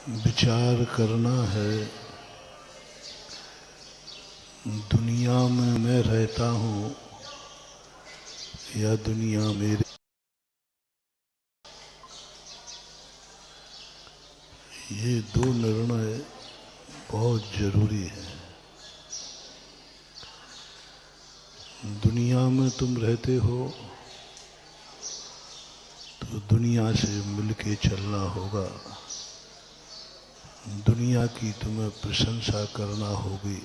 विचार करना है, दुनिया में मैं रहता हूँ या दुनिया मेरे। ये दो निर्णय बहुत जरूरी है। दुनिया में तुम रहते हो तो दुनिया से मिलके चलना होगा। दुनिया की तुम्हें प्रशंसा करना होगी।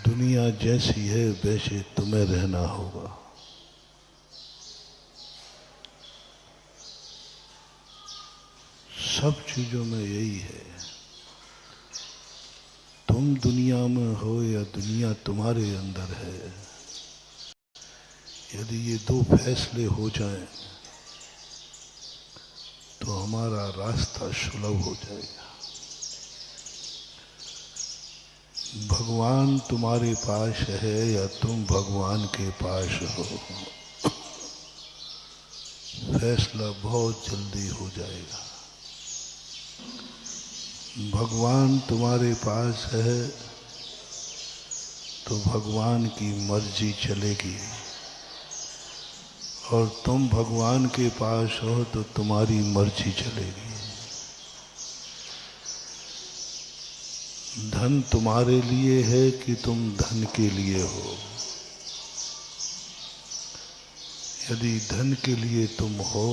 दुनिया जैसी है वैसे तुम्हें रहना होगा। सब चीजों में यही है। तुम दुनिया में हो या दुनिया तुम्हारे अंदर है। यदि ये दो फैसले हो जाएं तो हमारा रास्ता सुलभ हो जाएगा। भगवान तुम्हारे पास है या तुम भगवान के पास हो, फैसला बहुत जल्दी हो जाएगा। भगवान तुम्हारे पास है तो भगवान की मर्जी चलेगी, और तुम भगवान के पास हो तो तुम्हारी मर्जी चलेगी। धन तुम्हारे लिए है कि तुम धन के लिए हो। यदि धन के लिए तुम हो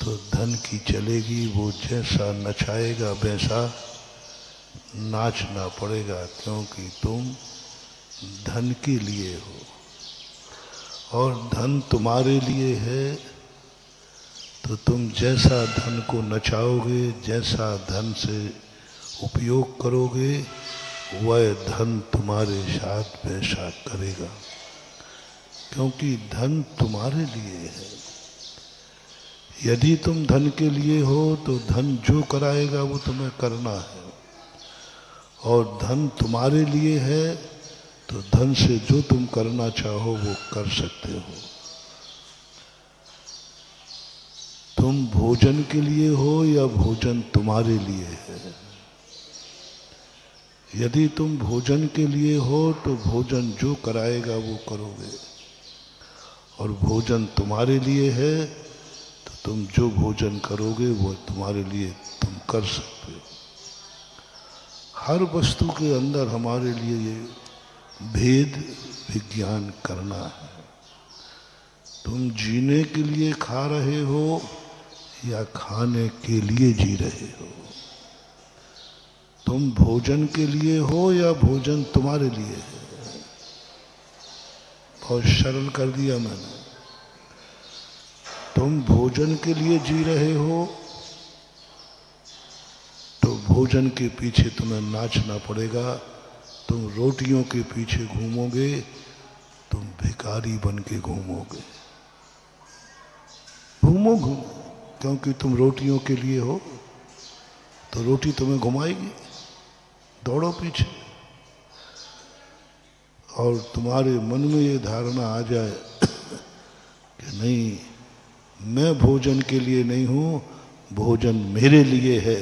तो धन की चलेगी। वो जैसा नचाएगा वैसा नाचना पड़ेगा, क्योंकि तुम धन के लिए हो। और धन तुम्हारे लिए है तो तुम जैसा धन को नचाओगे, जैसा धन से उपयोग करोगे, वह धन तुम्हारे साथ वैसा करेगा, क्योंकि धन तुम्हारे लिए है। यदि तुम धन के लिए हो तो धन जो कराएगा वो तुम्हें करना है, और धन तुम्हारे लिए है तो धन से जो तुम करना चाहो वो कर सकते हो। तुम भोजन के लिए हो या भोजन तुम्हारे लिए है। यदि तुम भोजन के लिए हो तो भोजन जो कराएगा वो करोगे, और भोजन तुम्हारे लिए है तो तुम जो भोजन करोगे वो तुम्हारे लिए तुम कर सकते हो। हर वस्तु के अंदर हमारे लिए ये भेद विज्ञान करना है। तुम जीने के लिए खा रहे हो या खाने के लिए जी रहे हो। तुम भोजन के लिए हो या भोजन तुम्हारे लिए है। बहुत सरल कर दिया मैंने। तुम भोजन के लिए जी रहे हो तो भोजन के पीछे तुम्हें नाचना पड़ेगा। तुम रोटियों के पीछे घूमोगे, तुम भिखारी बन के घूमोगे। घूमो, क्योंकि तुम रोटियों के लिए हो तो रोटी तुम्हें घुमाएगी। दौड़ो पीछे। और तुम्हारे मन में ये धारणा आ जाए कि नहीं, मैं भोजन के लिए नहीं हूँ, भोजन मेरे लिए है,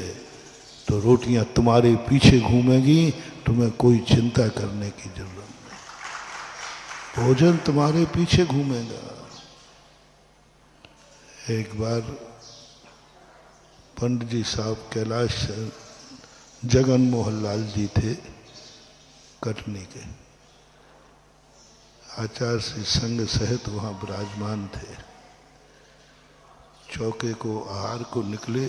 तो रोटियां तुम्हारे पीछे घूमेगी। तुम्हें कोई चिंता करने की जरूरत नहीं। भोजन तुम्हारे पीछे घूमेगा। एक बार पंडित जी साहब कैलाश जगन मोहन लाल जी थे कटनी के। आचार्य श्री संघ सहित वहाँ विराजमान थे। चौके को आहार को निकले,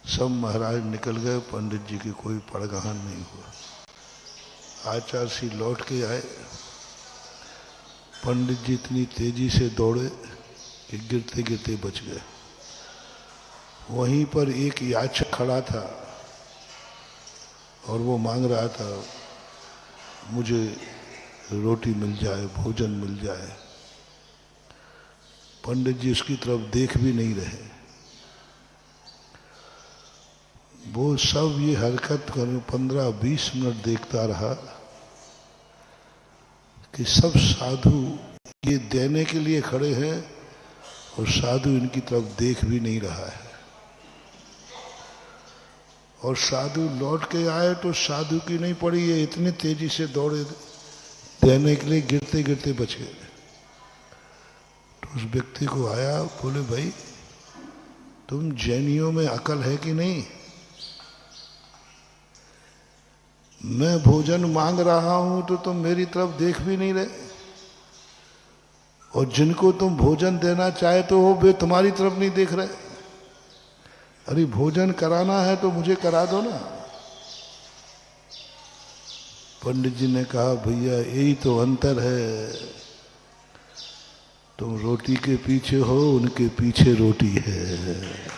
सब महाराज निकल गए, पंडित जी की कोई पड़गहन नहीं हुआ। आचार्य श्री लौट के आए। पंडित जी इतनी तेजी से दौड़े कि गिरते गिरते बच गए। वहीं पर एक याचक खड़ा था और वो मांग रहा था, मुझे रोटी मिल जाए, भोजन मिल जाए। पंडित जी उसकी तरफ देख भी नहीं रहे। वो सब ये हरकत कर 15-20 मिनट देखता रहा कि सब साधु ये देने के लिए खड़े हैं और साधु इनकी तरफ देख भी नहीं रहा है। और साधु लौट के आए तो साधु की नहीं पड़ी, ये इतनी तेजी से दौड़े देने के लिए गिरते गिरते बच गए। तो उस व्यक्ति को आया, बोले भाई तुम जैनियों में अकल है कि नहीं? मैं भोजन मांग रहा हूं तो तुम मेरी तरफ देख भी नहीं रहे, और जिनको तुम भोजन देना चाहते हो वे तुम्हारी तरफ नहीं देख रहे। अरे भोजन कराना है तो मुझे करा दो ना। पंडित जी ने कहा भैया यही तो अंतर है, तुम रोटी के पीछे हो, उनके पीछे रोटी है।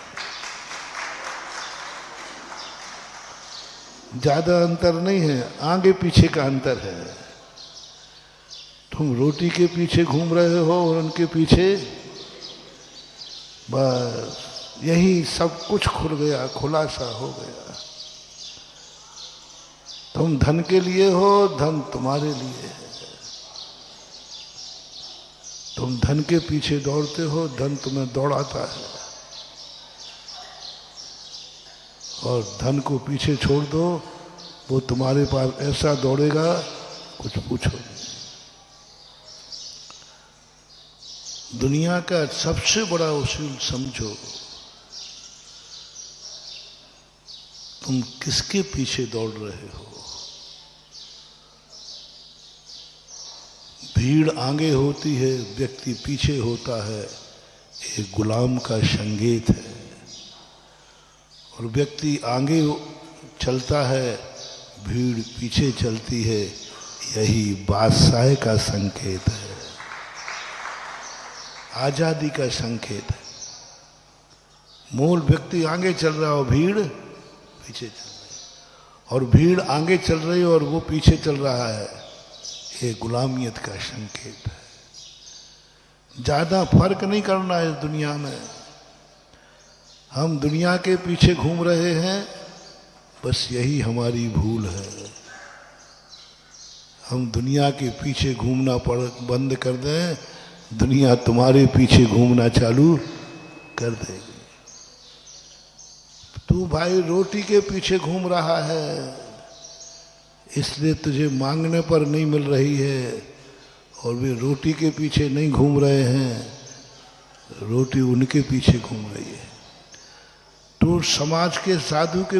ज्यादा अंतर नहीं है, आगे पीछे का अंतर है। तुम रोटी के पीछे घूम रहे हो और उनके पीछे, बस यही सब कुछ खुल गया, खुलासा हो गया। तुम धन के लिए हो, धन तुम्हारे लिए है। तुम धन के पीछे दौड़ते हो, धन तुम्हें दौड़ाता है। और धन को पीछे छोड़ दो, वो तुम्हारे पास ऐसा दौड़ेगा कुछ पूछो नहीं। दुनिया का सबसे बड़ा उसूल समझो, तुम किसके पीछे दौड़ रहे हो। भीड़ आगे होती है, व्यक्ति पीछे होता है, ये गुलाम का संकेत है। और व्यक्ति आगे चलता है, भीड़ पीछे चलती है, यही बादशाह का संकेत है, आजादी का संकेत है। मूल व्यक्ति आगे चल रहा हो, भीड़ पीछे चल रही, और भीड़ आगे चल रही है और वो पीछे चल रहा है, ये गुलामियत का संकेत है। ज्यादा फर्क नहीं करना है इस दुनिया में। हम दुनिया के पीछे घूम रहे हैं, बस यही हमारी भूल है। हम दुनिया के पीछे घूमना बंद कर दें, दुनिया तुम्हारे पीछे घूमना चालू कर देगी। तू भाई रोटी के पीछे घूम रहा है, इसलिए तुझे मांगने पर नहीं मिल रही है, और वे रोटी के पीछे नहीं घूम रहे हैं, रोटी उनके पीछे घूम रही है। तू समाज के साधु के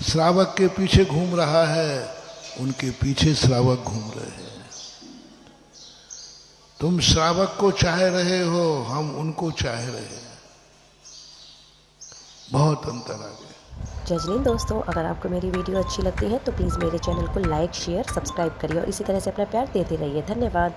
श्रावक के पीछे घूम रहा है, उनके पीछे श्रावक घूम रहे हैं। तुम श्रावक को चाह रहे हो, हम उनको चाह रहे हैं, बहुत अंतर आ गया। जय हिंद दोस्तों, अगर आपको मेरी वीडियो अच्छी लगती है तो प्लीज़ मेरे चैनल को लाइक, शेयर, सब्सक्राइब करिए और इसी तरह से अपना प्यार देते रहिए। धन्यवाद।